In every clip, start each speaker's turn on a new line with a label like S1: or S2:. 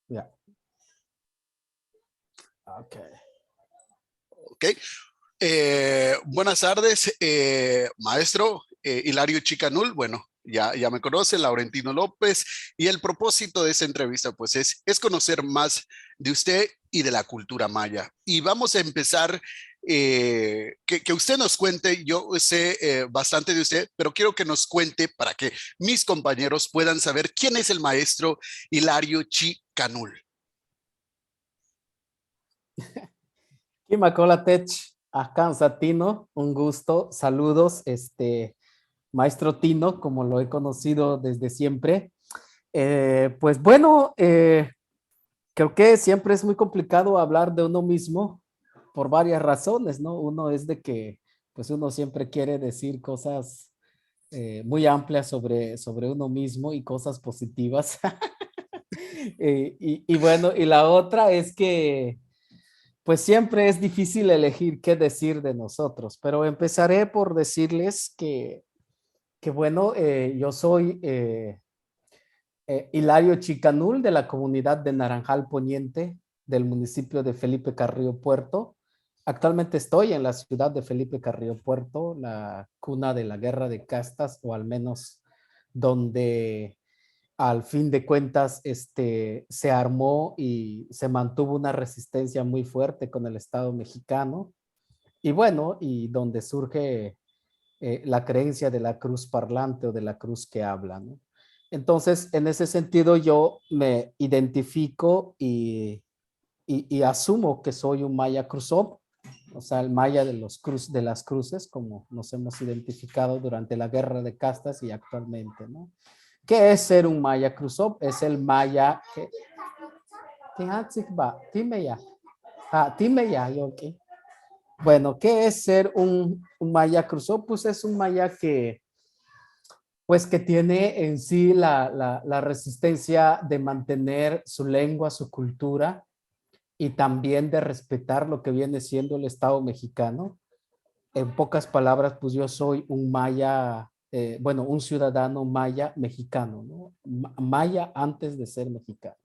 S1: Ya. Ok.
S2: Ok. Buenas tardes, maestro Hilario Chicanul. Bueno, ya me conoce, Laurentino López. Y el propósito de esta entrevista, pues, es conocer más de usted y de la cultura maya. Y vamos a empezar, que usted nos cuente. Yo sé bastante de usted, pero quiero que nos cuente para que mis compañeros puedan saber quién es el maestro Hilario Chicanul.
S1: Kimakolatech, Ascanza Tino, un gusto, saludos, maestro Tino, como lo he conocido desde siempre. Pues bueno, creo que siempre es muy complicado hablar de uno mismo por varias razones, ¿no? Uno es de que, pues uno siempre quiere decir cosas muy amplias sobre uno mismo y cosas positivas. Y bueno, y la otra es que pues siempre es difícil elegir qué decir de nosotros, pero empezaré por decirles que bueno, yo soy Hilario Chicanul de la comunidad de Naranjal Poniente del municipio de Felipe Carrillo Puerto. Actualmente estoy en la ciudad de Felipe Carrillo Puerto, la cuna de la guerra de castas, o al menos donde al fin de cuentas se armó y se mantuvo una resistencia muy fuerte con el Estado mexicano. Y bueno, y donde surge la creencia de la cruz parlante o de la cruz que habla, ¿no? Entonces, en ese sentido, yo me identifico y asumo que soy un maya cruzop, o sea, el maya de, de las cruces, como nos hemos identificado durante la guerra de castas y actualmente, ¿no? ¿Qué es ser un maya cruzop? Es el maya que... Bueno, ¿qué es ser un maya cruzop? Pues es un maya que pues que tiene en sí la resistencia de mantener su lengua, su cultura y también de respetar lo que viene siendo el Estado mexicano. En pocas palabras, pues yo soy un maya, bueno, un ciudadano maya mexicano, ¿no? Maya antes de ser mexicano.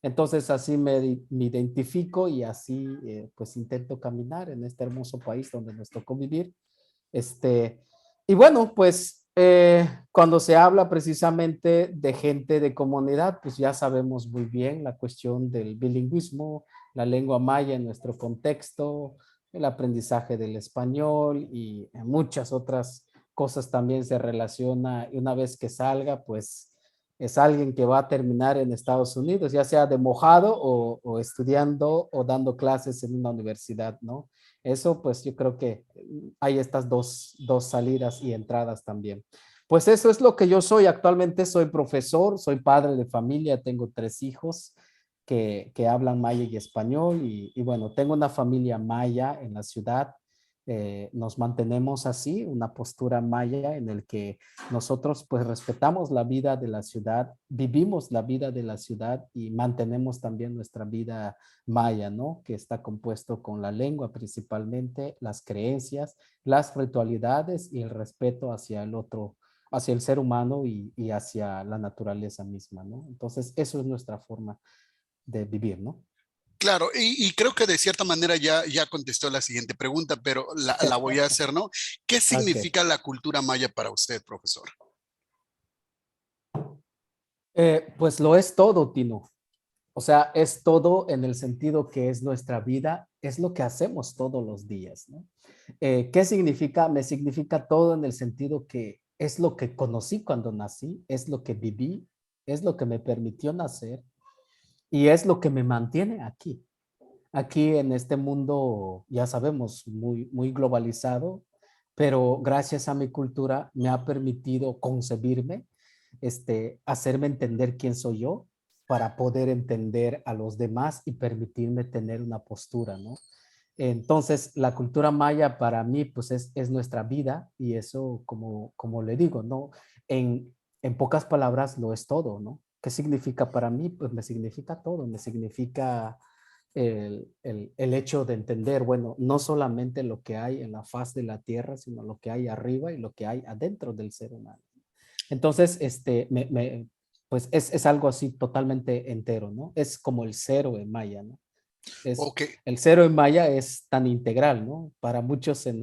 S1: Entonces así me identifico y así pues intento caminar en este hermoso país donde nos tocó vivir. Y bueno, pues cuando se habla precisamente de gente de comunidad, pues ya sabemos muy bien la cuestión del bilingüismo, la lengua maya en nuestro contexto, el aprendizaje del español y muchas otras cosas también se relaciona. Y una vez que salga, pues es alguien que va a terminar en Estados Unidos, ya sea de mojado o estudiando o dando clases en una universidad, ¿no? Eso, pues yo creo que hay estas dos salidas y entradas también. Pues eso es lo que yo soy. Actualmente soy profesor, soy padre de familia, tengo 3 hijos que hablan maya y español y bueno, tengo una familia maya en la ciudad. Nos mantenemos así, una postura maya en el que nosotros pues respetamos la vida de la ciudad, vivimos la vida de la ciudad y mantenemos también nuestra vida maya, ¿no? Que está compuesto con la lengua principalmente, las creencias, las ritualidades y el respeto hacia el otro, hacia el ser humano y hacia la naturaleza misma, ¿no? Entonces, eso es nuestra forma de vivir, ¿no?
S2: Claro, y creo que de cierta manera ya contestó la siguiente pregunta, pero la voy a hacer, ¿no? ¿Qué
S1: Ok.
S2: significa la cultura maya para usted, profesor?
S1: Pues lo es todo, Tino. O sea, es todo en el sentido que es nuestra vida, es lo que hacemos todos los días, ¿no? ¿Qué significa? Me significa todo en el sentido que es lo que conocí cuando nací, es lo que viví, es lo que me permitió nacer y es lo que me mantiene aquí. Aquí en este mundo, ya sabemos, muy globalizado, pero gracias a mi cultura me ha permitido concebirme, hacerme entender quién soy yo para poder entender a los demás y permitirme tener una postura, ¿no? Entonces, la cultura maya para mí, pues es nuestra vida y eso, como le digo, ¿no? En pocas palabras, lo es todo, ¿no? ¿Qué significa para mí? Pues me significa todo, me significa el hecho de entender, bueno, no solamente lo que hay en la faz de la tierra, sino lo que hay arriba y lo que hay adentro del ser humano. Entonces, pues es algo así totalmente entero, ¿no? Es como el cero en maya, ¿no? Es,
S2: Ok,
S1: el cero en maya es tan integral, ¿no? Para muchos en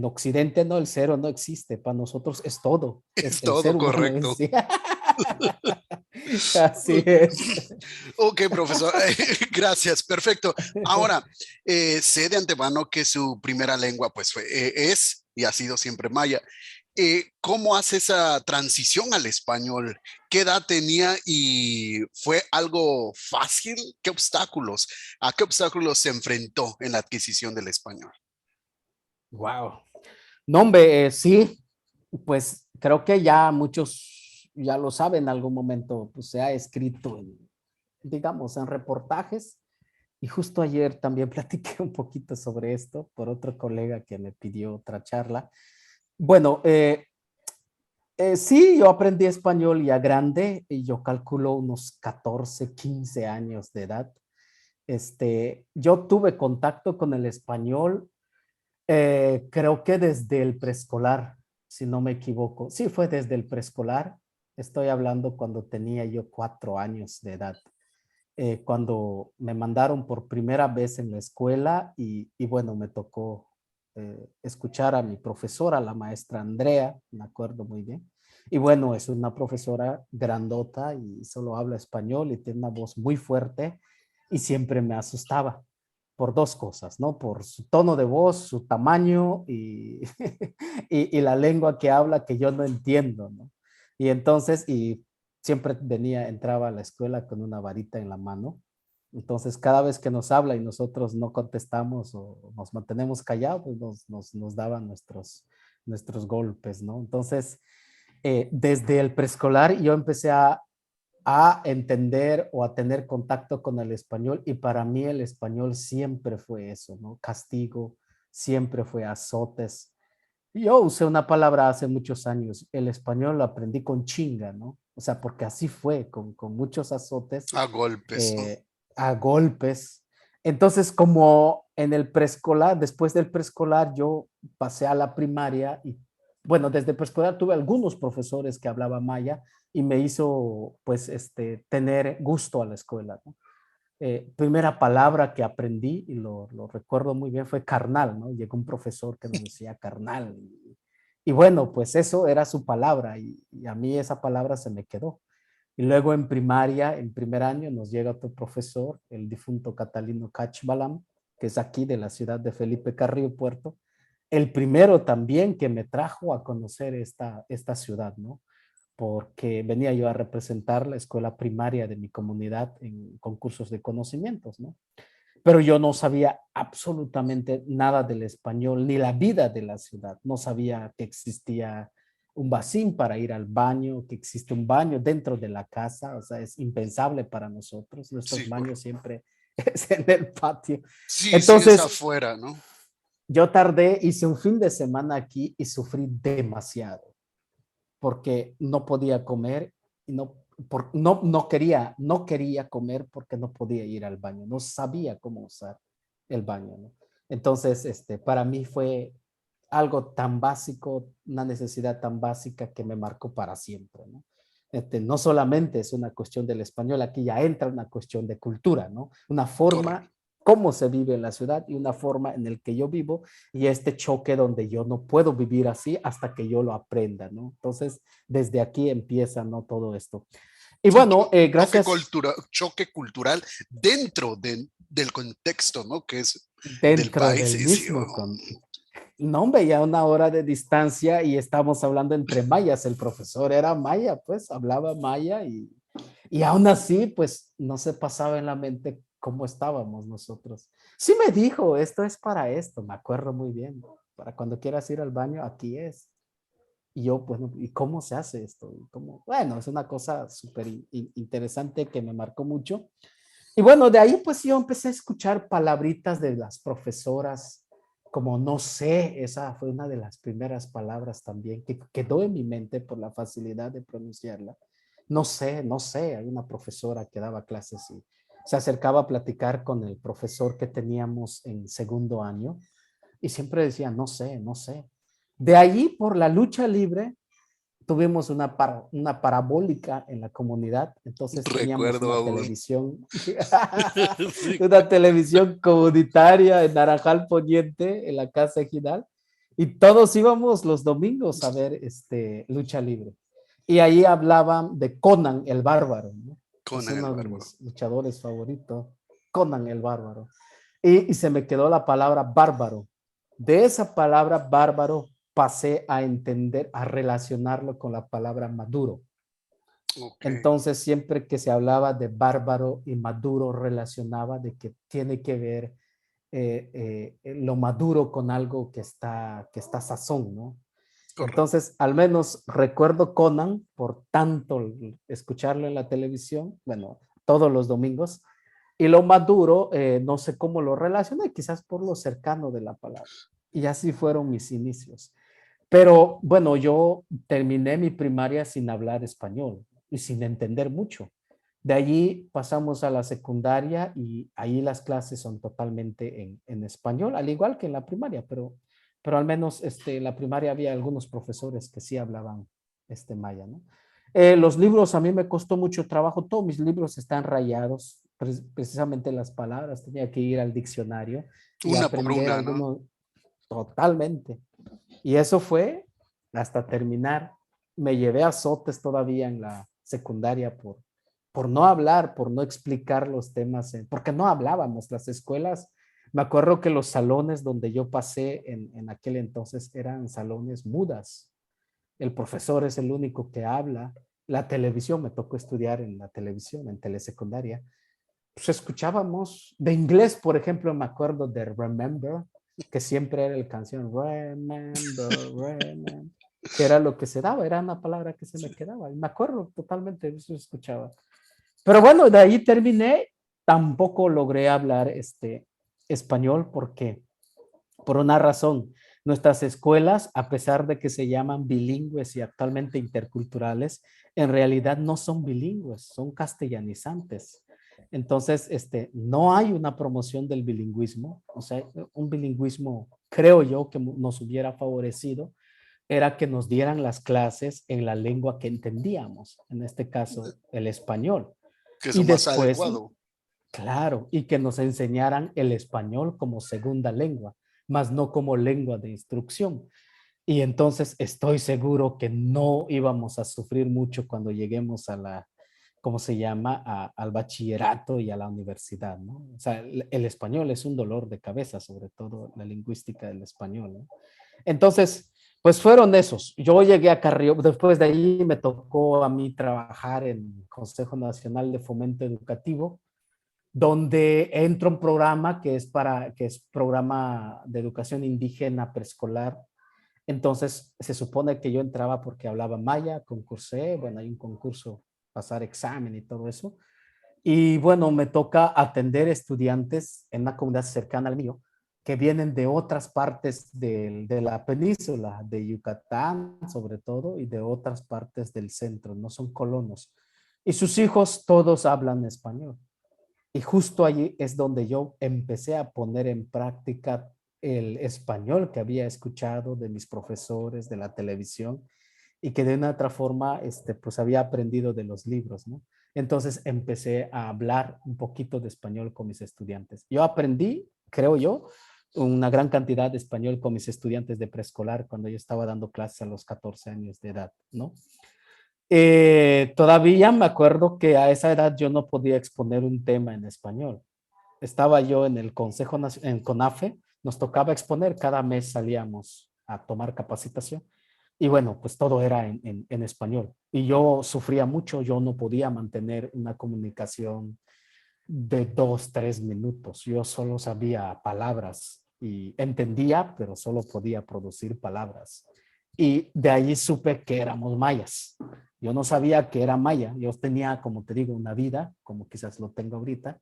S1: Occidente, ¿no? El cero no existe, para nosotros es todo,
S2: es
S1: el ser
S2: todo
S1: humano en
S2: correcto.
S1: sí. Así es.
S2: Ok, profesor, gracias, perfecto. Ahora, sé de antemano que su primera lengua pues es y ha sido siempre maya. ¿Cómo hace esa transición al español? ¿Qué edad tenía y fue algo fácil? ¿A qué obstáculos se enfrentó en la adquisición del español?
S1: Wow. No, hombre, sí, pues creo que ya muchos ya lo saben en algún momento, pues se ha escrito digamos, en reportajes. Y justo ayer también platiqué un poquito sobre esto por otro colega que me pidió otra charla. Bueno, sí, yo aprendí español ya grande, y yo calculo unos 14, 15 años de edad. Yo tuve contacto con el español, creo que desde el preescolar, si no me equivoco. Sí, fue desde el preescolar. Estoy hablando cuando tenía yo 4 años de edad, cuando me mandaron por primera vez en la escuela y bueno, me tocó escuchar a mi profesora, la maestra Andrea, me acuerdo muy bien. Y bueno, es una profesora grandota y solo habla español y tiene una voz muy fuerte y siempre me asustaba por dos cosas, ¿no? Por su tono de voz, su tamaño y la lengua que habla que yo no entiendo, ¿no? Y entonces, y siempre entraba a la escuela con una varita en la mano. Entonces, cada vez que nos habla y nosotros no contestamos o nos mantenemos callados, pues nos daban nuestros golpes, ¿no? Entonces, desde el preescolar yo empecé a entender o a tener contacto con el español y para mí el español siempre fue eso, ¿no? Castigo, siempre fue azotes. Yo usé una palabra hace muchos años, el español lo aprendí con chinga, ¿no? O sea, porque así fue, con muchos azotes,
S2: A golpes, ¿no?
S1: eh, a golpes. Entonces, como en el preescolar, después del preescolar, yo pasé a la primaria y, bueno, desde preescolar tuve algunos profesores que hablaban maya y me hizo, pues, tener gusto a la escuela, ¿no? Primera palabra que aprendí, y lo recuerdo muy bien, fue carnal, ¿no? Llegó un profesor que nos decía carnal. Y bueno, pues eso era su palabra y a mí esa palabra se me quedó. Y luego en primaria, en primer año, nos llega otro profesor, el difunto Catalino Cachbalam, que es aquí de la ciudad de Felipe Carrillo Puerto. El primero también que me trajo a conocer esta ciudad, ¿no? Porque venía yo a representar la escuela primaria de mi comunidad en concursos de conocimientos, ¿no? Pero yo no sabía absolutamente nada del español, ni la vida de la ciudad. No sabía que existía un bacín para ir al baño, que existe un baño dentro de la casa, o sea, es impensable para nosotros. Nuestros
S2: Sí,
S1: baños siempre es en el patio.
S2: sí, sí, es
S1: Entonces,
S2: afuera, ¿no?
S1: yo tardé, hice un fin de semana aquí y sufrí demasiado porque no podía comer y no quería comer porque no podía ir al baño, no sabía cómo usar el baño, ¿no? Entonces, para mí fue algo tan básico, una necesidad tan básica que me marcó para siempre, ¿no? No solamente es una cuestión del español, aquí ya entra una cuestión de cultura, ¿no? Una
S2: Correcto.
S1: forma, cómo se vive en la ciudad y una forma en el que yo vivo y este choque donde yo no puedo vivir así hasta que yo lo aprenda, ¿no? Entonces, desde aquí empieza, ¿no? Todo esto. Y
S2: Un
S1: bueno, gracias
S2: choque cultural dentro del contexto, ¿no? Que es del
S1: dentro
S2: país.
S1: del
S2: Sí, sí,
S1: mismo con no, hombre, ya una hora de distancia y estamos hablando entre mayas. El profesor era maya, pues hablaba maya y aún así, pues no se pasaba en la mente cómo estábamos nosotros. Sí me dijo, esto es para esto, me acuerdo muy bien. Para cuando quieras ir al baño, aquí es. Y yo, bueno, ¿y cómo se hace esto? ¿Y cómo? Bueno, es una cosa súper interesante que me marcó mucho. Y bueno, de ahí pues yo empecé a escuchar palabritas de las profesoras, como no sé, esa fue una de las primeras palabras también que quedó en mi mente por la facilidad de pronunciarla. No sé, no sé, hay una profesora que daba clases y se acercaba a platicar con el profesor que teníamos en segundo año y siempre decía, no sé, no sé. De allí, por la lucha libre, tuvimos una parabólica en la comunidad, entonces teníamos
S2: Recuerdo
S1: una
S2: aún.
S1: televisión,
S2: Sí.
S1: una televisión comunitaria en Naranjal Poniente, en la casa ejidal, y todos íbamos los domingos a ver lucha libre. Y ahí hablaban de Conan el Bárbaro, ¿no? Es
S2: Conan el
S1: uno de
S2: Bárbaro.
S1: mis luchadores favoritos, Conan el Bárbaro. Y se me quedó la palabra bárbaro. De esa palabra bárbaro pasé a entender, a relacionarlo con la palabra maduro.
S2: Ok,
S1: Entonces, siempre que se hablaba de bárbaro y maduro, relacionaba de que tiene que ver lo maduro con algo que está sazón, ¿no?
S2: correcto.
S1: Entonces, al menos recuerdo Conan por tanto escucharlo en la televisión, bueno, todos los domingos, y lo maduro, no sé cómo lo relacioné, quizás por lo cercano de la palabra. Y así fueron mis inicios. Pero bueno, yo terminé mi primaria sin hablar español y sin entender mucho. De allí pasamos a la secundaria y ahí las clases son totalmente en español, al igual que en la primaria, pero al menos en la primaria había algunos profesores que sí hablaban maya, ¿no? Los libros a mí me costó mucho trabajo, todos mis libros están rayados, precisamente las palabras, tenía que ir al diccionario y
S2: Una por
S1: aprender
S2: una, ¿no?
S1: algunos totalmente. Y eso fue hasta terminar. Me llevé azotes todavía en la secundaria por no hablar, por no explicar los temas, porque no hablábamos. Las escuelas, me acuerdo que los salones donde yo pasé en aquel entonces eran salones mudas. El profesor es el único que habla. La televisión, me tocó estudiar en la televisión, en telesecundaria. Pues escuchábamos de inglés, por ejemplo, me acuerdo de Remember, que siempre era el canción Remember, Remember, que era lo que se daba, era una palabra que se me quedaba. Y me acuerdo totalmente, eso escuchaba. Pero bueno, de ahí terminé, tampoco logré hablar español porque, por una razón, nuestras escuelas, a pesar de que se llaman bilingües y actualmente interculturales, en realidad no son bilingües, son castellanizantes. Entonces, no hay una promoción del bilingüismo, o sea, un bilingüismo, creo yo, que nos hubiera favorecido, era que nos dieran las clases en la lengua que entendíamos, en este caso, el español.
S2: Que es
S1: Y
S2: lo más
S1: después,
S2: adecuado.
S1: claro, y que nos enseñaran el español como segunda lengua, más no como lengua de instrucción. Y entonces estoy seguro que no íbamos a sufrir mucho cuando lleguemos a la, ¿cómo se llama? Al bachillerato y a la universidad, ¿no? O sea, el español es un dolor de cabeza, sobre todo la lingüística del español, ¿no? Entonces, pues fueron esos. Yo llegué a Carrillo, después de ahí me tocó a mí trabajar en Consejo Nacional de Fomento Educativo, donde entro un programa que es programa de educación indígena preescolar. Entonces se supone que yo entraba porque hablaba maya, concursé, bueno, hay un concurso, pasar examen y todo eso. Y bueno, me toca atender estudiantes en una comunidad cercana al mío que vienen de otras partes de la península, de Yucatán sobre todo, y de otras partes del centro, no son colonos. Y sus hijos todos hablan español. Y justo allí es donde yo empecé a poner en práctica el español que había escuchado de mis profesores de la televisión y que de una otra forma pues había aprendido de los libros, ¿no? Entonces empecé a hablar un poquito de español con mis estudiantes. Yo aprendí, creo yo, una gran cantidad de español con mis estudiantes de preescolar cuando yo estaba dando clases a los 14 años de edad, ¿no? Todavía me acuerdo que a esa edad yo no podía exponer un tema en español. Estaba yo en el Consejo en CONAFE, nos tocaba exponer, cada mes salíamos a tomar capacitación y bueno, pues todo era en español. Y yo sufría mucho, yo no podía mantener una comunicación de 2, 3 minutos. Yo solo sabía palabras y entendía, pero solo podía producir palabras. Y de ahí supe que éramos mayas. Yo no sabía que era maya. Yo tenía, como te digo, una vida, como quizás lo tengo ahorita,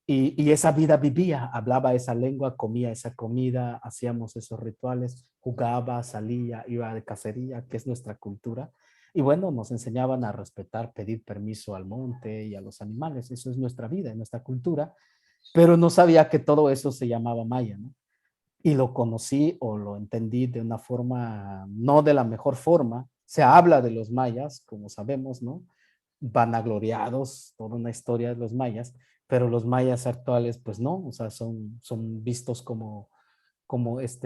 S1: y esa vida vivía, hablaba esa lengua, comía esa comida, hacíamos esos rituales, jugaba, salía, iba de cacería, que es nuestra cultura. Y bueno, nos enseñaban a respetar, pedir permiso al monte y a los animales. Eso es nuestra vida, nuestra cultura. Pero no sabía que todo eso se llamaba maya, ¿no? Y lo conocí o lo entendí de una forma, no de la mejor forma, Se habla de los mayas, como sabemos, ¿no? Vanagloriados, toda una historia de los mayas, pero los mayas actuales, pues no, o sea, son vistos como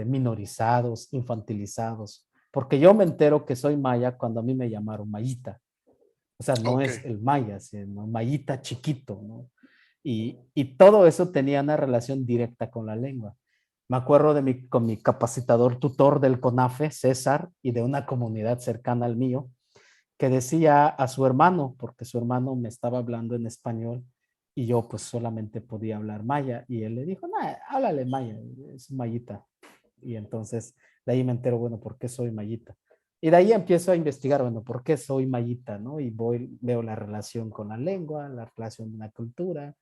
S1: minorizados, infantilizados, porque yo me entero que soy maya cuando a mí me llamaron mayita, o sea, no
S2: Ok.
S1: es el maya, sino mayita chiquito, ¿no? Y todo eso tenía una relación directa con la lengua. Me acuerdo con mi capacitador tutor del CONAFE, César, y de una comunidad cercana al mío, que decía a su hermano, porque su hermano me estaba hablando en español y yo pues solamente podía hablar maya, y él le dijo, no, háblale maya, es mayita. Y entonces de ahí me entero, bueno, ¿por qué soy mayita? Y de ahí empiezo a investigar, bueno, ¿por qué soy mayita? ¿No? Y veo la relación con la lengua, la relación con la cultura.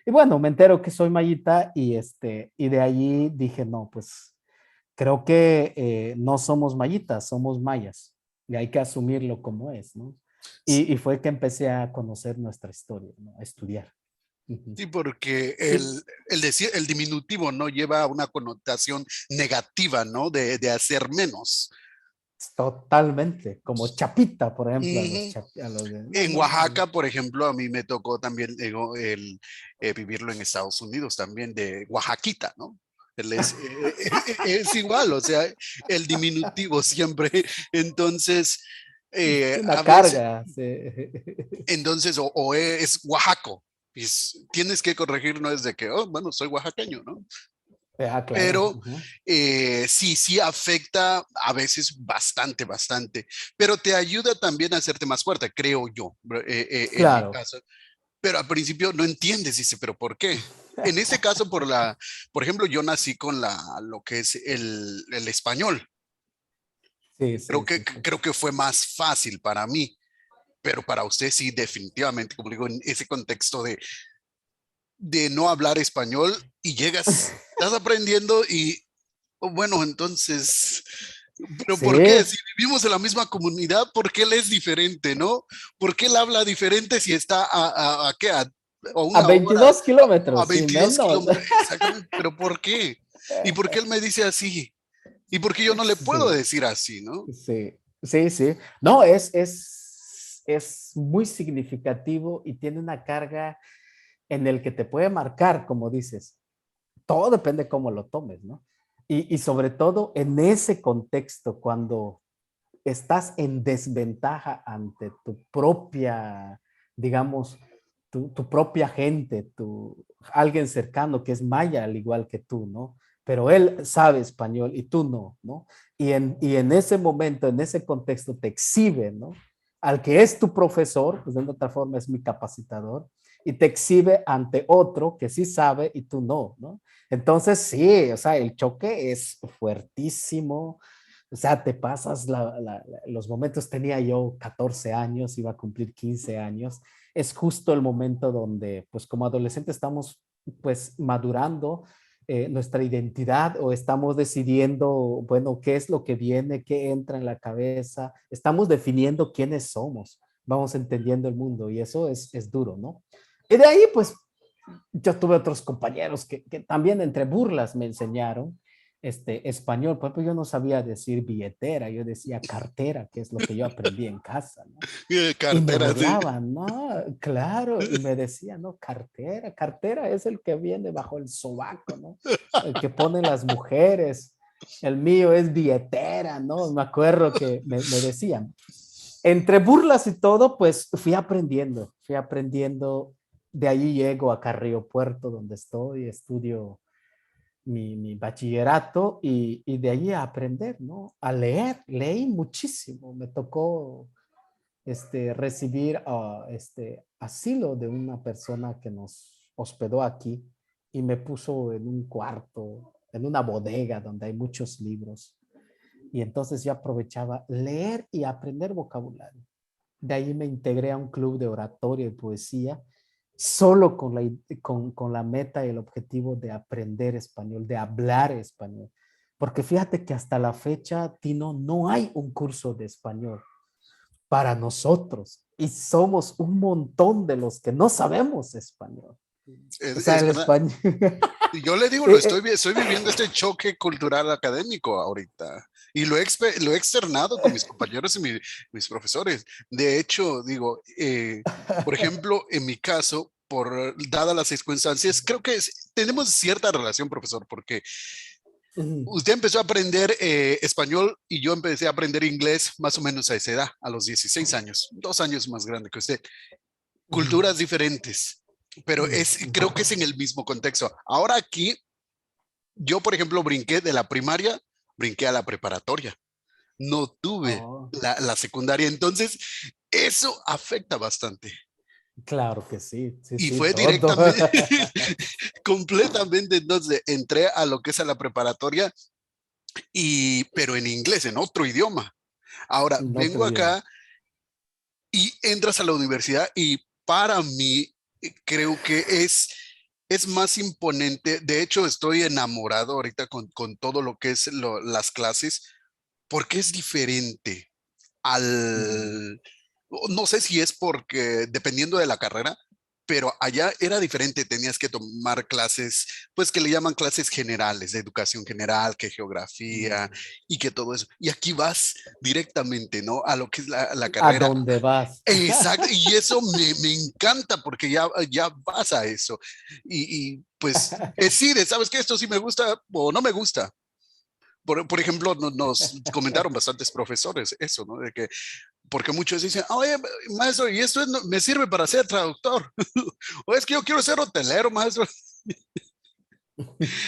S1: Y bueno, me entero que soy mayita y de ahí dije, no, pues creo que no somos mayitas, somos mayas. Y hay que asumirlo como es, ¿no? Y fue que empecé a conocer nuestra historia, ¿no? A estudiar. Ujú.
S2: Sí, porque
S1: Sí,
S2: el diminutivo no lleva una connotación negativa, ¿no? De hacer menos.
S1: totalmente. Como chapita, por ejemplo,
S2: Ujú.
S1: a los de, no,
S2: En
S1: no, no.
S2: Oaxaca, por ejemplo, a mí me tocó también digo, vivirlo en Estados Unidos también, de Oaxaquita, ¿no? Él es igual, o sea, el diminutivo siempre. Entonces,
S1: Es una
S2: a veces,
S1: carga. Sí.
S2: entonces, o es Oaxaco, y tienes que corregir, no es de que, oh, bueno, soy oaxaqueño, ¿no?
S1: Ah, claro.
S2: Pero
S1: Ujú.
S2: sí, sí afecta a veces bastante, bastante, pero te ayuda también a hacerte más fuerte, creo yo, en mi
S1: Claro.
S2: caso. Pero al principio no entiendes, dice, pero ¿por qué? En este caso, por ejemplo, yo nací con lo que es el español.
S1: Sí, sí, sí, sí.
S2: Creo que fue más fácil para mí, pero para usted sí, definitivamente, como digo, en ese contexto de no hablar español y llegas, estás aprendiendo y, oh, bueno, entonces, pero ¿por qué?
S1: Sí,
S2: Si vivimos en la misma comunidad, ¿por qué él es diferente, no? ¿Por qué él habla diferente si está a qué? A
S1: a
S2: una hora,
S1: 22
S2: a
S1: kilómetros, sí,
S2: 22
S1: menos.
S2: kilómetros, exactamente, pero ¿por qué? ¿Y por qué él me dice así? ¿Y por qué yo no le puedo
S1: Sí.
S2: decir así, no?
S1: Sí, sí, sí. No, es muy significativo y tiene una carga en el que te puede marcar, como dices. Todo depende cómo lo tomes, ¿no? Y sobre todo en ese contexto, cuando estás en desventaja ante tu propia, digamos, tu propia gente, alguien cercano que es maya al igual que tú, ¿no? Pero él sabe español y tú no, ¿no? Y en ese momento, en ese contexto, te exhibe, ¿no? Al que es tu profesor, pues de otra forma es mi capacitador, y te exhibe ante otro que sí sabe y tú no, ¿no? Entonces, sí, o sea, el choque es fuertísimo, o sea, te pasas los momentos, tenía yo 14 años, iba a cumplir 15 años, es justo el momento donde, pues como adolescentes estamos pues madurando nuestra identidad o estamos decidiendo, bueno, qué es lo que viene, qué entra en la cabeza, estamos definiendo quiénes somos, vamos entendiendo el mundo y eso es duro, ¿no? Y de ahí, pues, yo tuve otros compañeros que también entre burlas me enseñaron español. Por ejemplo, yo no sabía decir billetera, yo decía cartera, que es lo que yo aprendí en casa, ¿no? Y me
S2: Cartera, sí.
S1: burlaban, ¿no? Claro, y me decían, no, cartera es el que viene bajo el sobaco, ¿no? El que ponen las mujeres. El mío es billetera, ¿no? Me acuerdo que me decían. Entre burlas y todo, pues fui aprendiendo. De ahí llego a Carrillo Puerto, donde estoy, estudio mi bachillerato y de ahí a aprender, ¿no? A leer, leí muchísimo. Me tocó recibir asilo de una persona que nos hospedó aquí y me puso en un cuarto, en una bodega donde hay muchos libros. Y entonces yo aprovechaba leer y aprender vocabulario. De ahí me integré a un club de oratoria y poesía, solo con la meta y el objetivo de aprender español, de hablar español. Porque fíjate que hasta la fecha, Tino, no hay un curso de español para nosotros y somos un montón de los que no sabemos español. O sea,
S2: Es
S1: el
S2: verdad.
S1: español.
S2: Y yo le digo,
S1: eh,
S2: estoy viviendo este choque cultural académico ahorita. Y lo he externado con mis compañeros y mis profesores. De hecho, digo, por ejemplo, en mi caso, dadas las circunstancias, creo que tenemos cierta relación, profesor, porque
S1: Ujú.
S2: usted empezó a aprender español y yo empecé a aprender inglés más o menos a esa edad, a los 16 años, 2 años más grande que usted.
S1: Ujú.
S2: Culturas diferentes, pero creo que es en el mismo contexto. Ahora aquí, yo, por ejemplo, brinqué de la primaria, brinqué a la preparatoria. No tuve
S1: Oh,
S2: la secundaria, entonces eso afecta bastante.
S1: claro que sí, sí,
S2: Y
S1: sí,
S2: fue
S1: todo.
S2: directamente, completamente, entonces entré a lo que es a la preparatoria, pero en inglés, en otro idioma. Ahora,
S1: En otro
S2: vengo
S1: idioma.
S2: acá y entras a la universidad y para mí creo que es más imponente. De hecho, estoy enamorado ahorita con todo lo que es las clases porque es diferente
S1: Mm.
S2: al, no sé si es porque dependiendo de la carrera, pero allá era diferente, tenías que tomar clases, pues que le llaman clases generales, de educación general, que geografía
S1: Mm.
S2: y que todo eso. Y aquí vas directamente, ¿no? A lo que es la
S1: ¿A
S2: carrera.
S1: dónde vas?
S2: Exacto, y eso me encanta porque ya vas a eso. Pues decides, ¿sabes qué? Esto sí me gusta o no me gusta. Por ejemplo, nos comentaron bastantes profesores eso, ¿no? De que, porque muchos dicen, oye, maestro, y esto me sirve para ser traductor. O es que yo quiero ser hotelero, maestro.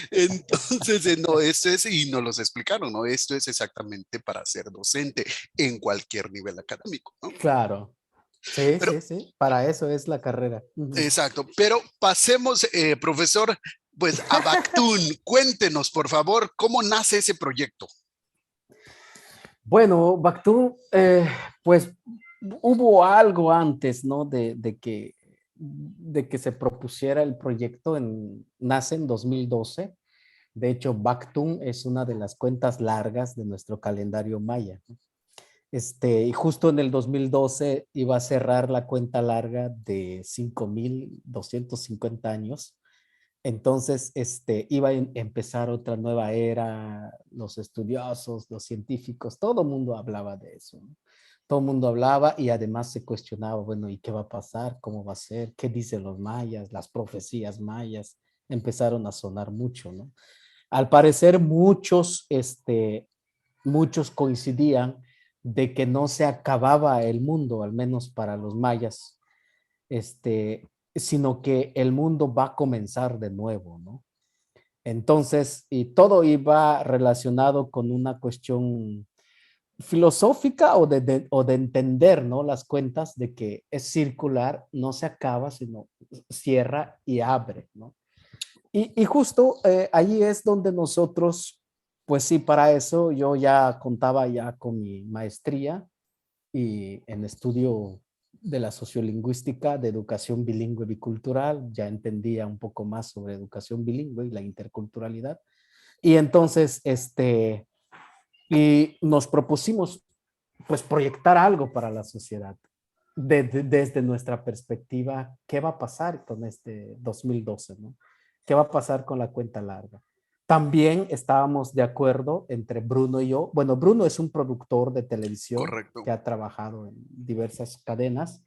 S2: Entonces, no, esto es, y nos los explicaron, ¿no? Esto es exactamente para ser docente en cualquier nivel académico, ¿no?
S1: Claro. Sí,
S2: Pero,
S1: sí, sí. Para eso es la carrera. Ujú.
S2: exacto, pero pasemos, profesor, pues a Bactún. Cuéntenos, por favor, cómo nace ese proyecto.
S1: Bueno, Bactú, pues hubo algo antes, ¿no? De que se propusiera el proyecto, nace en 2012. De hecho, Bactún es una de las cuentas largas de nuestro calendario maya, ¿no? Y justo en el 2012 iba a cerrar la cuenta larga de 5.250 años. Entonces, iba a empezar otra nueva era, los estudiosos, los científicos, todo el mundo hablaba de eso, ¿no? Todo el mundo hablaba y además se cuestionaba, bueno, ¿y qué va a pasar? ¿Cómo va a ser? ¿Qué dicen los mayas? Las profecías mayas empezaron a sonar mucho, ¿no? Al parecer, muchos coincidían de que no se acababa el mundo, al menos para los mayas, sino que el mundo va a comenzar de nuevo, ¿no? Entonces, y todo iba relacionado con una cuestión filosófica o de entender, ¿no? Las cuentas de que es circular, no se acaba, sino cierra y abre, ¿no? Y justo ahí es donde nosotros, pues sí, para eso yo ya contaba ya con mi maestría y en estudio de la sociolingüística de educación bilingüe bicultural, ya entendía un poco más sobre educación bilingüe y la interculturalidad. Y entonces, y nos propusimos pues proyectar algo para la sociedad desde nuestra perspectiva, ¿qué va a pasar con este 2012, ¿no? ¿Qué va a pasar con la cuenta larga? También estábamos de acuerdo entre Bruno y yo. Bueno, Bruno es un productor de televisión
S2: Correcto.
S1: que ha trabajado en diversas cadenas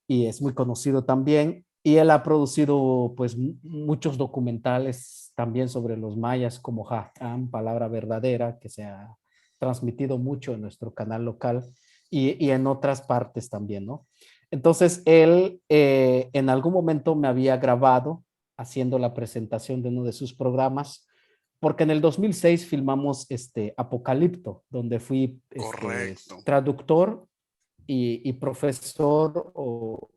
S1: y es muy conocido también. Y él ha producido pues muchos documentales también sobre los mayas como Jajam, Palabra Verdadera, que se ha transmitido mucho en nuestro canal local y en otras partes también, ¿no? Entonces él en algún momento me había grabado haciendo la presentación de uno de sus programas, porque en el 2006 filmamos Apocalipto, donde fui
S2: Correcto.
S1: traductor y profesor o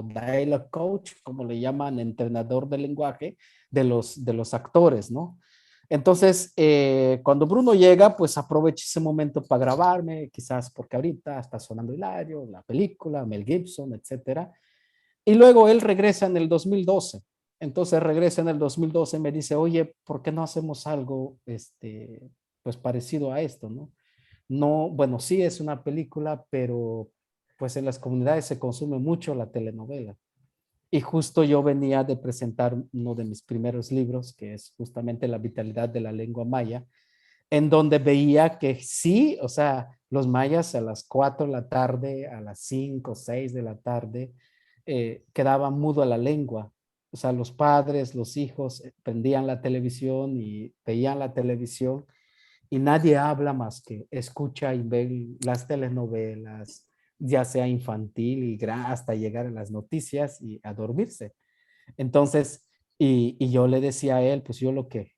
S1: dialogue coach, como le llaman, entrenador de lenguaje de los actores, ¿no? Entonces, cuando Bruno llega, pues aprovecha ese momento para grabarme, quizás porque ahorita está sonando Hilario, la película, Mel Gibson, etcétera. Y luego él regresa en el 2012. Entonces regresa en el 2012 y me dice, oye, ¿por qué no hacemos algo pues parecido a esto, ¿no? No, bueno, sí es una película, pero pues en las comunidades se consume mucho la telenovela. Y justo yo venía de presentar uno de mis primeros libros, que es justamente La vitalidad de la lengua maya, en donde veía que sí, o sea, los mayas a las 4 de la tarde, a las 5, 6 de la tarde, quedaba mudo a la lengua. O sea, los padres, los hijos prendían la televisión y veían la televisión y nadie habla más que escucha y ve las telenovelas, ya sea infantil y hasta llegar a las noticias y a dormirse. Entonces, y yo le decía a él, pues yo lo que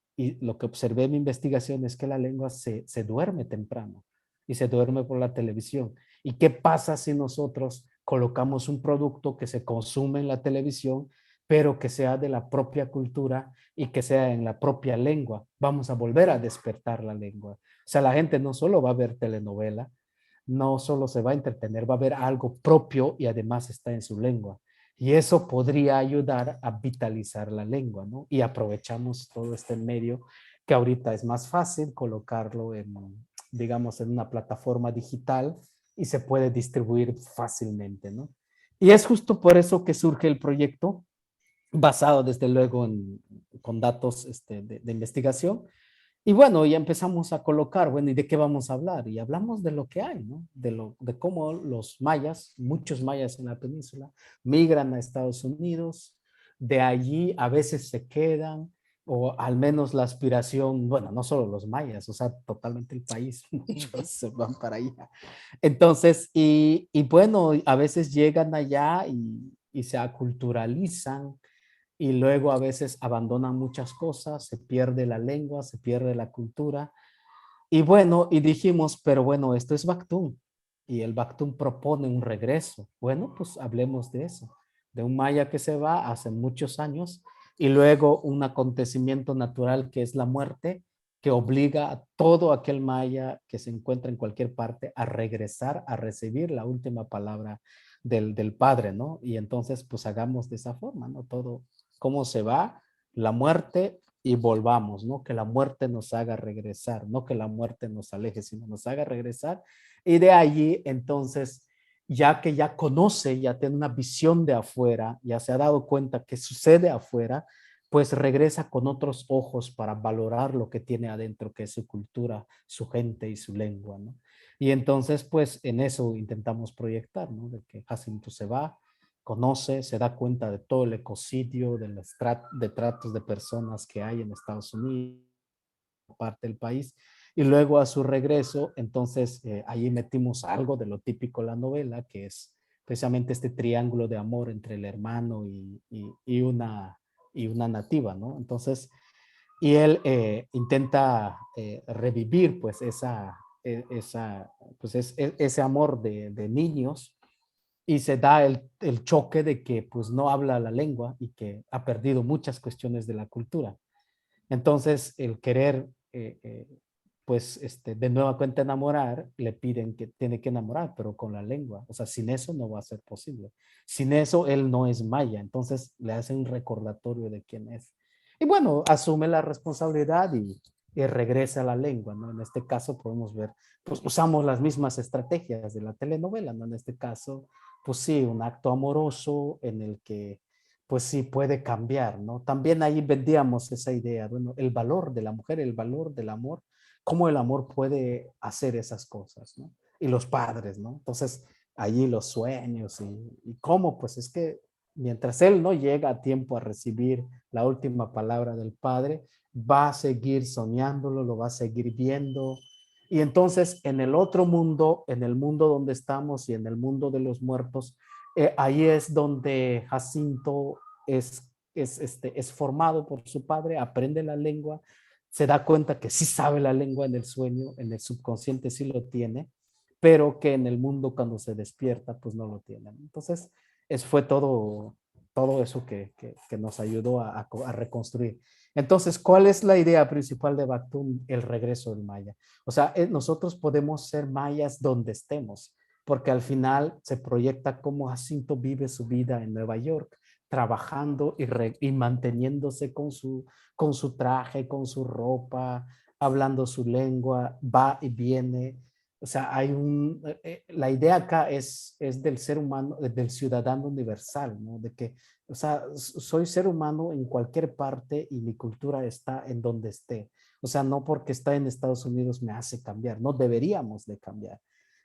S1: observé en mi investigación es que la lengua se duerme temprano y se duerme por la televisión. ¿Y qué pasa si nosotros colocamos un producto que se consume en la televisión, pero que sea de la propia cultura y que sea en la propia lengua? Vamos a volver a despertar la lengua. O sea, la gente no solo va a ver telenovela, no solo se va a entretener, va a ver algo propio y además está en su lengua. Y eso podría ayudar a vitalizar la lengua, ¿no? Y aprovechamos todo este medio que ahorita es más fácil colocarlo en, digamos, en una plataforma digital y se puede distribuir fácilmente, ¿no? Y es justo por eso que surge el proyecto, basado desde luego con datos de investigación, y bueno, ya empezamos a colocar, bueno, ¿y de qué vamos a hablar? Y hablamos de lo que hay, ¿no? De cómo los mayas, muchos mayas en la península, migran a Estados Unidos, de allí a veces se quedan, o al menos la aspiración, bueno, no solo los mayas, o sea, totalmente el país, muchos se van para allá. Entonces, y bueno, a veces llegan allá y se aculturalizan, y luego a veces abandonan muchas cosas, se pierde la lengua, se pierde la cultura. Y bueno, y dijimos, pero bueno, esto es Bactún y el Bactún propone un regreso. Bueno, pues hablemos de eso, de un maya que se va hace muchos años y luego un acontecimiento natural que es la muerte, que obliga a todo aquel maya que se encuentra en cualquier parte a regresar a recibir la última palabra del padre, ¿no? Y entonces, pues hagamos de esa forma, ¿no? Todo, cómo se va, la muerte y volvamos, ¿no? Que la muerte nos haga regresar, no que la muerte nos aleje, sino nos haga regresar. Y de allí, entonces, ya que ya conoce, ya tiene una visión de afuera, ya se ha dado cuenta que sucede afuera, pues regresa con otros ojos para valorar lo que tiene adentro, que es su cultura, su gente y su lengua, ¿no? Y entonces, pues en eso intentamos proyectar, ¿no? De que Jacinto se va, conoce, se da cuenta de todo el ecocidio, de tratos de personas que hay en Estados Unidos, parte del país, y luego a su regreso, entonces allí metimos algo de lo típico de la novela, que es precisamente este triángulo de amor entre el hermano y una nativa, ¿no? Entonces, y él intenta revivir pues ese amor de niños y se da el choque de que pues no habla la lengua y que ha perdido muchas cuestiones de la cultura. Entonces, el querer, pues, de nueva cuenta enamorar, le piden que tiene que enamorar, pero con la lengua. O sea, sin eso no va a ser posible. Sin eso, él no es maya. Entonces, le hace un recordatorio de quién es. Y bueno, asume la responsabilidad y regresa a la lengua, ¿no? En este caso podemos ver, pues usamos las mismas estrategias de la telenovela, ¿no? En este caso, pues sí, un acto amoroso en el que pues sí puede cambiar, ¿no? También ahí vendíamos esa idea, bueno, el valor de la mujer, el valor del amor, cómo el amor puede hacer esas cosas, ¿no? Y los padres, ¿no? Entonces, allí los sueños y cómo, pues es que mientras él no llega a tiempo a recibir la última palabra del padre, va a seguir soñándolo, lo va a seguir viendo. Y entonces en el otro mundo, en el mundo donde estamos y en el mundo de los muertos, ahí es donde Jacinto es formado por su padre, aprende la lengua, se da cuenta que sí sabe la lengua en el sueño, en el subconsciente sí lo tiene, pero que en el mundo cuando se despierta pues no lo tiene. Entonces, fue todo eso que nos ayudó a reconstruir. Entonces, ¿cuál es la idea principal de Bactún? El regreso del maya. O sea, nosotros podemos ser mayas donde estemos, porque al final se proyecta cómo Jacinto vive su vida en Nueva York, trabajando y manteniéndose con su traje, con su ropa, hablando su lengua, va y viene. O sea, la idea acá es del ser humano, del ciudadano universal, ¿no? De que, o sea, soy ser humano en cualquier parte y mi cultura está en donde esté. O sea, no porque está en Estados Unidos me hace cambiar, no deberíamos de cambiar.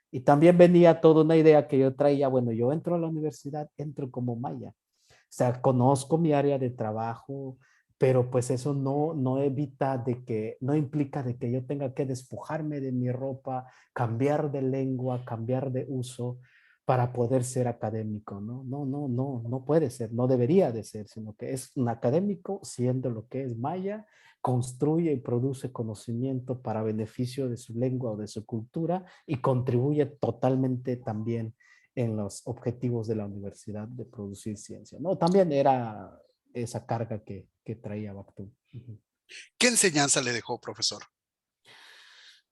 S1: Y también venía toda una idea que yo traía, bueno, yo entro a la universidad, entro como maya. O sea, conozco mi área de trabajo, pero pues eso no evita de que, no implica de que yo tenga que despojarme de mi ropa, cambiar de lengua, cambiar de uso para poder ser académico, ¿no? No puede ser, no debería de ser, sino que es un académico siendo lo que es maya, construye y produce conocimiento para beneficio de su lengua o de su cultura y contribuye totalmente también en los objetivos de la universidad de producir ciencia, ¿no? También era esa carga que traía Bactú.
S2: ¿Qué enseñanza le dejó, profesor?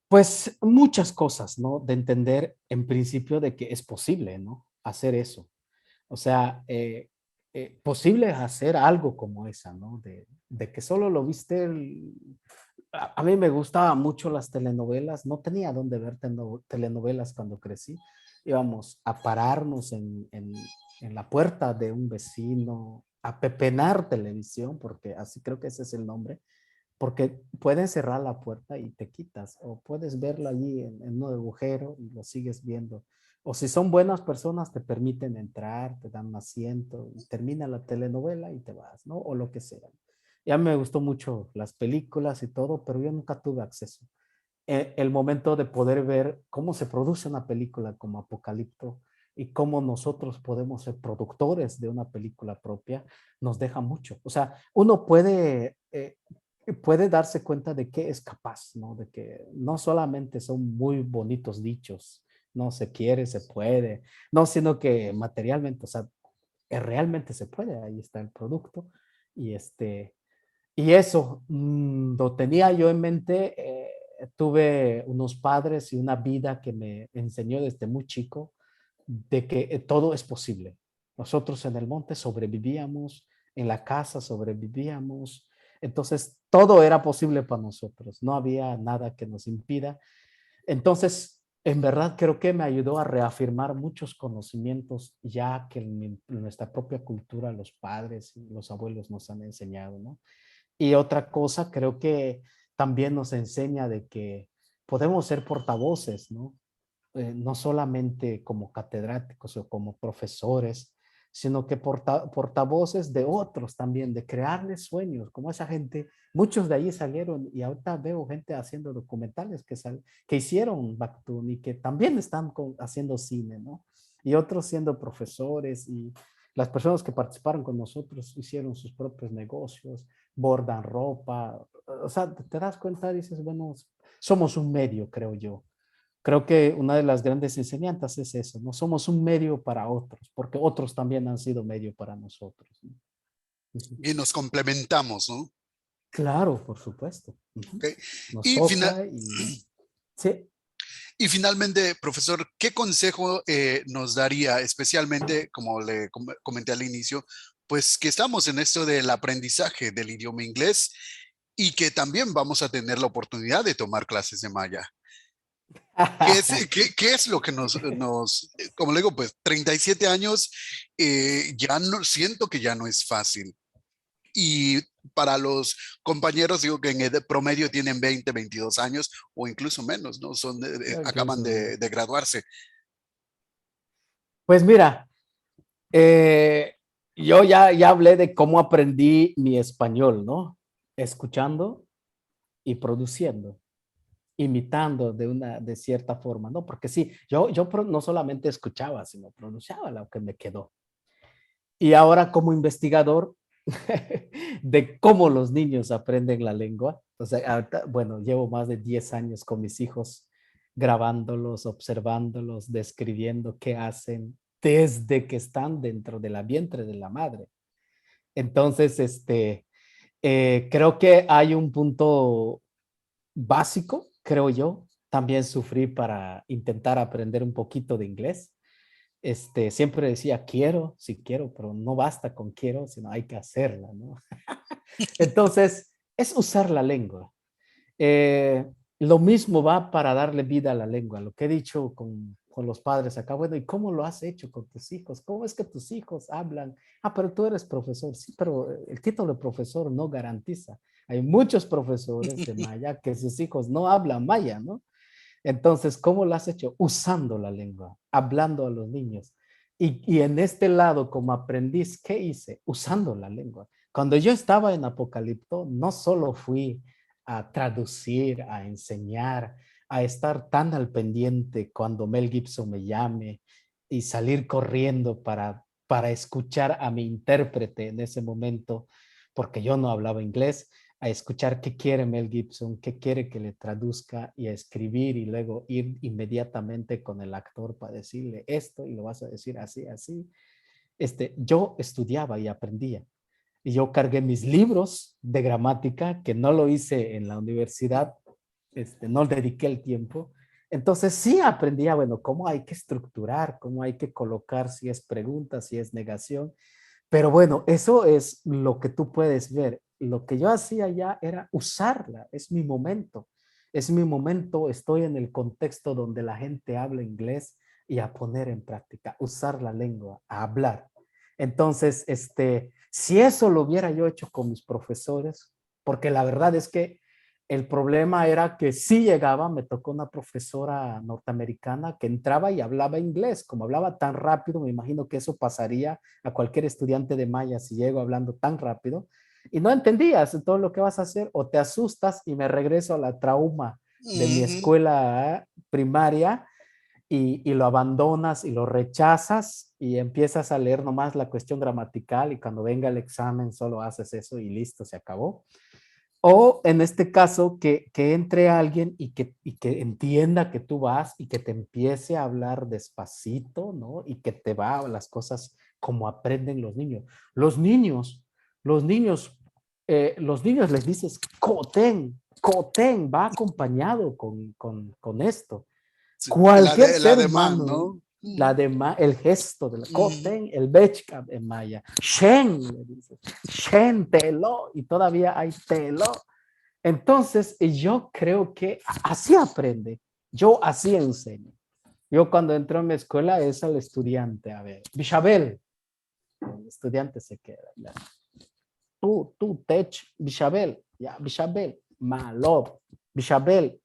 S1: Pues muchas cosas, ¿no? De entender en principio de que es posible, ¿no? Hacer eso. O sea, posible hacer algo como esa, ¿no? De que solo lo viste. A mí me gustaban mucho las telenovelas. No tenía dónde ver telenovelas cuando crecí. Íbamos a pararnos en la puerta de un vecino, a pepenar televisión, porque así creo que ese es el nombre, porque pueden cerrar la puerta y te quitas, o puedes verlo allí en un agujero y lo sigues viendo. O si son buenas personas, te permiten entrar, te dan un asiento, y termina la telenovela y te vas, ¿no? O lo que sea. Ya me gustó mucho las películas y todo, pero yo nunca tuve acceso. El momento de poder ver cómo se produce una película como Apocalipto y cómo nosotros podemos ser productores de una película propia, nos deja mucho. O sea, uno puede darse cuenta de que es capaz, ¿no? De que no solamente son muy bonitos dichos, no se quiere, se puede, no, sino que materialmente, o sea, realmente se puede, ahí está el producto. Y, y eso lo tenía yo en mente. Tuve unos padres y una vida que me enseñó desde muy chico de que todo es posible. Nosotros en el monte sobrevivíamos, en la casa sobrevivíamos, entonces todo era posible para nosotros, no había nada que nos impida. Entonces, en verdad creo que me ayudó a reafirmar muchos conocimientos ya que en nuestra propia cultura los padres y los abuelos nos han enseñado, ¿no? Y otra cosa, creo que también nos enseña de que podemos ser portavoces, ¿no? No solamente como catedráticos o como profesores, sino que portavoces de otros también, de crearles sueños, como esa gente, muchos de ahí salieron y ahorita veo gente haciendo documentales que hicieron Bactún y que también están haciendo cine, ¿no? Y otros siendo profesores y las personas que participaron con nosotros hicieron sus propios negocios, bordan ropa, o sea, te das cuenta, dices, bueno, somos un medio, creo yo. Creo que una de las grandes enseñanzas es eso, no somos un medio para otros, porque otros también han sido medio para nosotros, ¿no? Ujú.
S2: Y nos complementamos, ¿no?
S1: Claro, por supuesto. Ujú.
S2: ¿Ok?
S1: Nos
S2: Y,
S1: toca y sí.
S2: y finalmente, profesor, ¿qué consejo nos daría, especialmente, como le comenté al inicio, pues que estamos en esto del aprendizaje del idioma inglés y que también vamos a tener la oportunidad de tomar clases de maya? ¿Qué es lo que como le digo, pues 37 años, ya no, siento que ya no es fácil. Y para los compañeros, digo que en el promedio tienen 20, 22 años o incluso menos, ¿no? Acaban
S1: Incluso menos.
S2: de graduarse.
S1: Pues mira, eh, yo ya hablé de cómo aprendí mi español, ¿no? Escuchando y produciendo, imitando de cierta forma, ¿no? Porque sí, yo no solamente escuchaba, sino pronunciaba lo que me quedó. Y ahora como investigador de cómo los niños aprenden la lengua, o sea, ahorita, bueno, llevo más de 10 años con mis hijos grabándolos, observándolos, describiendo qué hacen desde que están dentro de la vientre de la madre. Entonces, creo que hay un punto básico, creo yo. También sufrí para intentar aprender un poquito de inglés. Siempre decía quiero, sí quiero, pero no basta con quiero, sino hay que hacerla, ¿no? Entonces, es usar la lengua. Lo mismo va para darle vida a la lengua. Lo que he dicho con con los padres acá, bueno, ¿y cómo lo has hecho con tus hijos? ¿Cómo es que tus hijos hablan? Ah, pero tú eres profesor. Sí, pero el título de profesor no garantiza. Hay muchos profesores de maya que sus hijos no hablan maya, ¿no? Entonces, ¿cómo lo has hecho? Usando la lengua, hablando a los niños. Y en este lado, como aprendiz, ¿qué hice? Usando la lengua. Cuando yo estaba en Apocalipto, no solo fui a traducir, a enseñar, a estar tan al pendiente cuando Mel Gibson me llame y salir corriendo para escuchar a mi intérprete en ese momento, porque yo no hablaba inglés, a escuchar qué quiere Mel Gibson, qué quiere que le traduzca y a escribir y luego ir inmediatamente con el actor para decirle esto y lo vas a decir así, así. Yo estudiaba y aprendía. Y yo cargué mis libros de gramática, que no lo hice en la universidad, no dediqué el tiempo. Entonces sí aprendía, bueno, cómo hay que estructurar, cómo hay que colocar, si es pregunta, si es negación. Pero bueno, eso es lo que tú puedes ver. Lo que yo hacía ya era usarla, es mi momento. Es mi momento, estoy en el contexto donde la gente habla inglés y a poner en práctica, usar la lengua, a hablar. Entonces, si eso lo hubiera yo hecho con mis profesores, porque la verdad es que el problema era que sí llegaba, me tocó una profesora norteamericana que entraba y hablaba inglés, como hablaba tan rápido, me imagino que eso pasaría a cualquier estudiante de maya si llego hablando tan rápido, y no entendías todo lo que vas a hacer, o te asustas y me regreso a la trauma de mi
S2: Ujú.
S1: escuela primaria y lo abandonas y lo rechazas y empiezas a leer nomás la cuestión gramatical y cuando venga el examen solo haces eso y listo, se acabó. O en este caso, que entre alguien y que entienda que tú vas y que te empiece a hablar despacito, ¿no? Y que te va a las cosas como aprenden los niños. Los niños, los niños, los niños les dices, coten, va acompañado con esto.
S2: Sí,
S1: Cualquier
S2: el
S1: ser
S2: ademán,
S1: humano,
S2: ¿no? Ujú,
S1: el gesto del
S2: ujú.
S1: koten, el bechkab en maya, shen, le dices, shen, telo, y todavía hay telo. Entonces, yo creo que así aprende, yo así enseño. Yo cuando entro en mi escuela es al estudiante, a ver, Bishabel, el estudiante se queda, ya. Tú, Tech, Bishabel, ya, Bishabel, malo, Bishabel,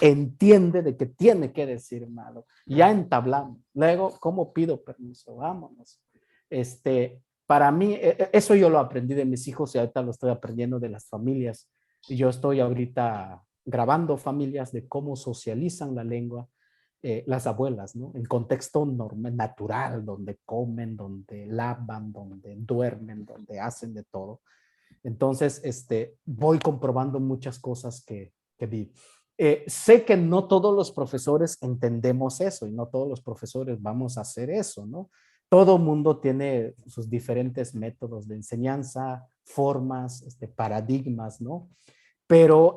S1: entiende de que tiene que decir malo. Ya entablamos. Luego, ¿cómo pido permiso? Vámonos. Para mí, eso yo lo aprendí de mis hijos y ahorita lo estoy aprendiendo de las familias. Y yo estoy ahorita grabando familias de cómo socializan la lengua las abuelas, ¿no? En contexto normal, natural, donde comen, donde lavan, donde duermen, donde hacen de todo. Entonces, voy comprobando muchas cosas que vi. Sé que no todos los profesores entendemos eso y no todos los profesores vamos a hacer eso, ¿no? Todo mundo tiene sus diferentes métodos de enseñanza, formas, paradigmas, ¿no? Pero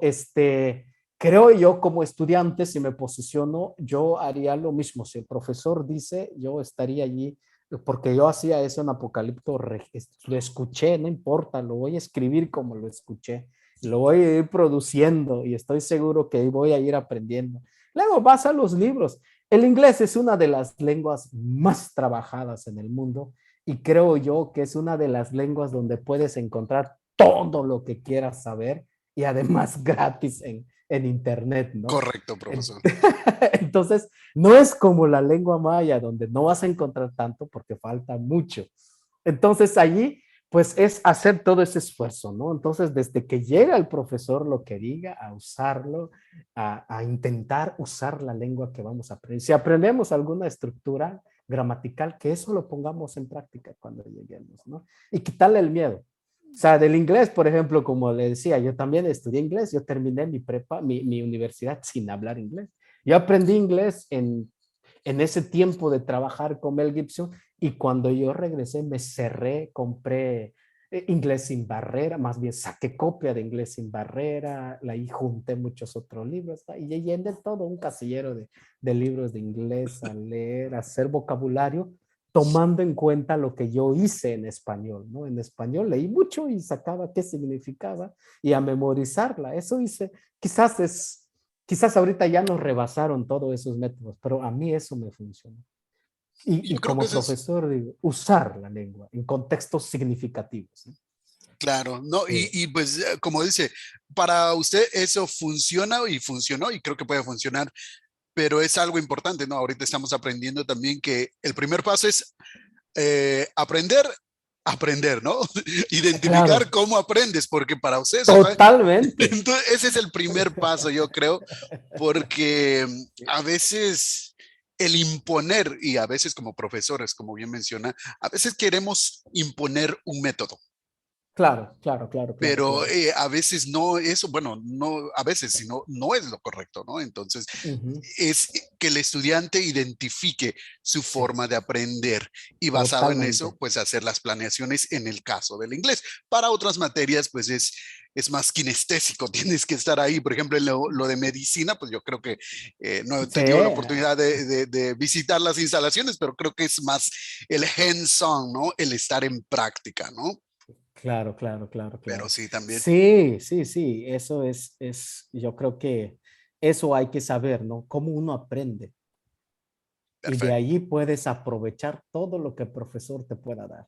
S1: creo yo como estudiante, si me posiciono, yo haría lo mismo. Si el profesor dice, yo estaría allí, porque yo hacía eso en Apocalipto, lo escuché, no importa, lo voy a escribir como lo escuché, lo voy a ir produciendo y estoy seguro que voy a ir aprendiendo. Luego vas a los libros. El inglés es una de las lenguas más trabajadas en el mundo y creo yo que es una de las lenguas donde puedes encontrar todo lo que quieras saber y además gratis en internet, ¿no?
S2: Correcto, profesor.
S1: Entonces, no es como la lengua maya, donde no vas a encontrar tanto porque falta mucho. Entonces, allí, pues es hacer todo ese esfuerzo, ¿no? Entonces, desde que llega el profesor lo que diga, a usarlo, a intentar usar la lengua que vamos a aprender. Si aprendemos alguna estructura gramatical, que eso lo pongamos en práctica cuando lleguemos, ¿no? Y quitarle el miedo. O sea, del inglés, por ejemplo, como le decía, yo también estudié inglés, yo terminé mi prepa, mi universidad sin hablar inglés. Yo aprendí inglés en ese tiempo de trabajar con Mel Gibson y cuando yo regresé me cerré, compré Inglés sin barrera, más bien saqué copia de Inglés sin barrera, ahí junté muchos otros libros y llené todo un casillero de libros de inglés a leer, a hacer vocabulario, tomando en cuenta lo que yo hice en español, ¿no? En español leí mucho y sacaba qué significaba y a memorizarla. Eso hice, quizás es Quizás ahorita ya nos rebasaron todos esos métodos, pero a mí eso me funciona. Y
S2: Yo creo que
S1: como
S2: eso es
S1: profesor, digo, usar la lengua en contextos significativos, ¿no?
S2: claro, ¿no?
S1: Eh,
S2: Pues como dice, para usted eso funciona y funcionó y creo que puede funcionar, pero es algo importante, ¿no? Ahorita estamos aprendiendo también que el primer paso es aprender, aprender, ¿no? Identificar
S1: claro,
S2: cómo aprendes, porque para usted eso fue,
S1: totalmente.
S2: entonces ese es el primer paso, yo creo, porque a veces el imponer, y a veces como profesores, como bien menciona, a veces queremos imponer un método.
S1: Claro, claro, claro, claro,
S2: Pero
S1: claro.
S2: a veces no, eso, bueno, no, a veces, sino no es lo correcto, ¿no? Entonces,
S1: Ujú.
S2: es que el estudiante identifique su
S1: Sí,
S2: forma de aprender y basado en eso,
S1: totalmente.
S2: pues hacer las planeaciones en el caso del inglés. Para otras materias, pues es más kinestésico, tienes que estar ahí. Por ejemplo, en lo de medicina, pues yo creo que no he
S1: Sí,
S2: tenido la oportunidad de visitar las instalaciones, pero creo que es más el hands-on, ¿no? El estar en práctica, ¿no?
S1: claro, claro, claro,
S2: Pero
S1: claro.
S2: sí, también.
S1: Sí, sí, sí, eso yo creo que eso hay que saber, ¿no? Cómo uno aprende. Y de
S2: Perfecto.
S1: allí puedes aprovechar todo lo que el profesor te pueda dar.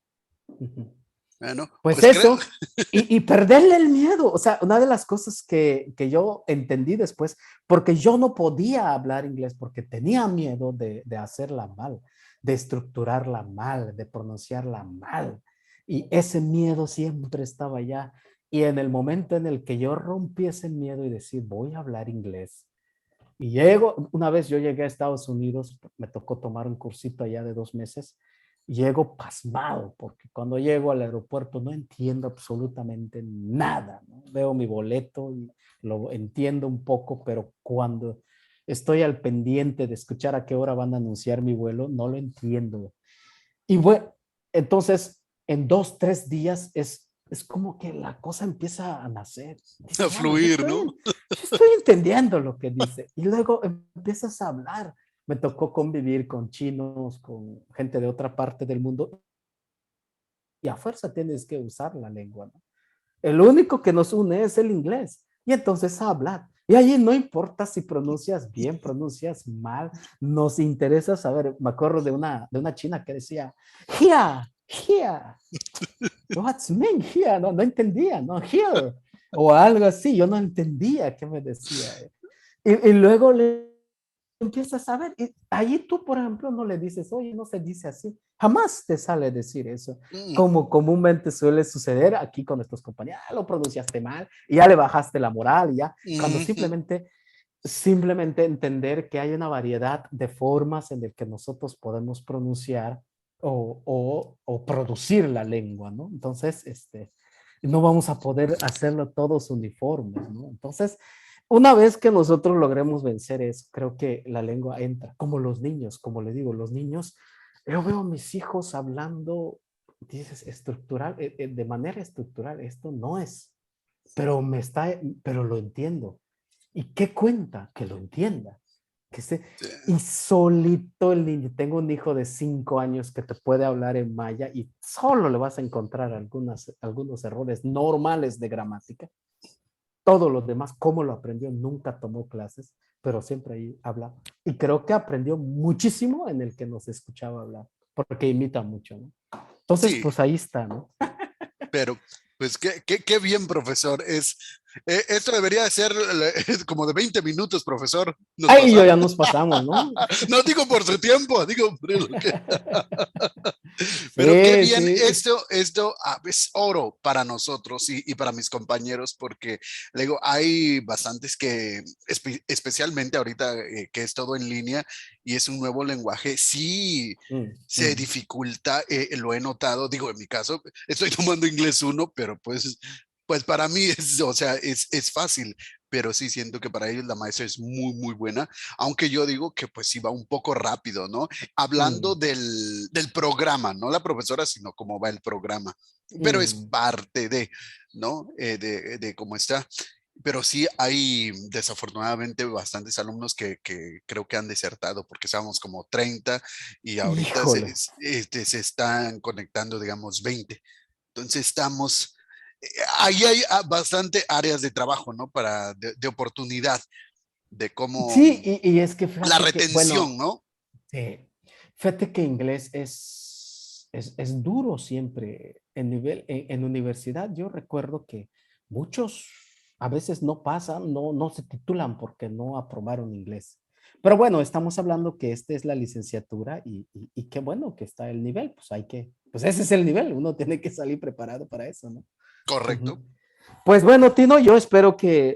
S1: Ujú.
S2: Bueno,
S1: Pues
S2: pues creo,
S1: eso, y perderle el miedo. O sea, una de las cosas que yo entendí después, porque yo no podía hablar inglés porque tenía miedo de hacerla mal, de estructurarla mal, de pronunciarla mal. Y ese miedo siempre estaba allá. Y en el momento en el que yo rompí ese miedo y decir, voy a hablar inglés, y una vez yo llegué a Estados Unidos, me tocó tomar un cursito allá de 2 meses, y llego pasmado, porque cuando llego al aeropuerto no entiendo absolutamente nada, ¿no? Veo mi boleto y lo entiendo un poco, pero cuando estoy al pendiente de escuchar a qué hora van a anunciar mi vuelo, no lo entiendo. Y bueno, entonces en 2, 3 días es como que la cosa empieza a nacer.
S2: a
S1: Dice, bueno,
S2: fluir, ¿no?
S1: yo estoy entendiendo lo que dice. Y luego empiezas a hablar. Me tocó convivir con chinos, con gente de otra parte del mundo, y a fuerza tienes que usar la lengua, ¿no? El único que nos une es el inglés. Y entonces a hablar. Y allí no importa si pronuncias bien, pronuncias mal, nos interesa saber. Me acuerdo de una china que decía, here, here, what's mean here? No, no entendía, no, here, o algo así. Yo no entendía qué me decía. Y luego le empiezas a ver, y allí tú, por ejemplo, no le dices, oye, no se dice así. Jamás te sale decir eso.
S2: Mm,
S1: Como comúnmente suele suceder aquí con nuestros compañeros, lo pronunciaste mal y ya le bajaste la moral, y ya, cuando
S2: ujú.
S1: simplemente entender que hay una variedad de formas en las que nosotros podemos pronunciar o producir la lengua, ¿no? Entonces, no vamos a poder hacerlo todos uniformes, ¿no? Entonces, una vez que nosotros logremos vencer eso, creo que la lengua entra, como los niños, como le digo, los niños, yo veo a mis hijos hablando, dices, estructural, de manera estructural, esto no es, pero lo entiendo. ¿Y qué cuenta? Que lo entienda. Que se,
S2: Sí.
S1: y solito el niño, tengo un hijo de 5 años que te puede hablar en maya y solo le vas a encontrar algunos errores normales de gramática. Todos los demás, cómo lo aprendió, nunca tomó clases, pero siempre ahí habla. Y creo que aprendió muchísimo en el que nos escuchaba hablar, porque imita mucho, ¿no? Entonces,
S2: Sí,
S1: pues ahí está, ¿no?
S2: pero pues qué bien, profesor. Esto debería de ser como de 20 minutos, profesor. Nos
S1: Ahí yo ya
S2: pasamos.
S1: nos pasamos, ¿no?
S2: No digo por su tiempo, digo por lo que. Pero qué
S1: Sí,
S2: bien,
S1: sí.
S2: esto es oro para nosotros y para mis compañeros, porque le digo, hay bastantes que, especialmente ahorita que es todo en línea y es un nuevo lenguaje, sí
S1: Mm,
S2: se
S1: mm,
S2: dificulta, lo he notado, digo, en mi caso, estoy tomando inglés uno, pero pues para mí es, o sea, es fácil, pero sí siento que para ellos la maestra es muy, muy buena, aunque yo digo que pues sí va un poco rápido, ¿no? Hablando
S1: mm,
S2: del programa, no la profesora, sino cómo va el programa. Pero es
S1: mm.
S2: parte de, ¿no? De cómo está. Pero sí hay desafortunadamente bastantes alumnos que creo que han desertado porque estábamos como 30 y ahorita
S1: Híjole.
S2: se están conectando, digamos, 20. Entonces estamos, ahí hay bastante áreas de trabajo, ¿no? De oportunidad de cómo
S1: Sí, y es que
S2: la
S1: fíjate que,
S2: retención,
S1: bueno,
S2: ¿no?
S1: sí, fíjate que inglés es duro siempre en universidad. Yo recuerdo que muchos a veces no pasan, no se titulan porque no aprobaron inglés. Pero bueno, estamos hablando que esta es la licenciatura y qué bueno que está el nivel, pues hay que, pues ese es el nivel, uno tiene que salir preparado para eso, ¿no?
S2: Correcto.
S1: Ujú. Pues bueno, Tino, yo espero que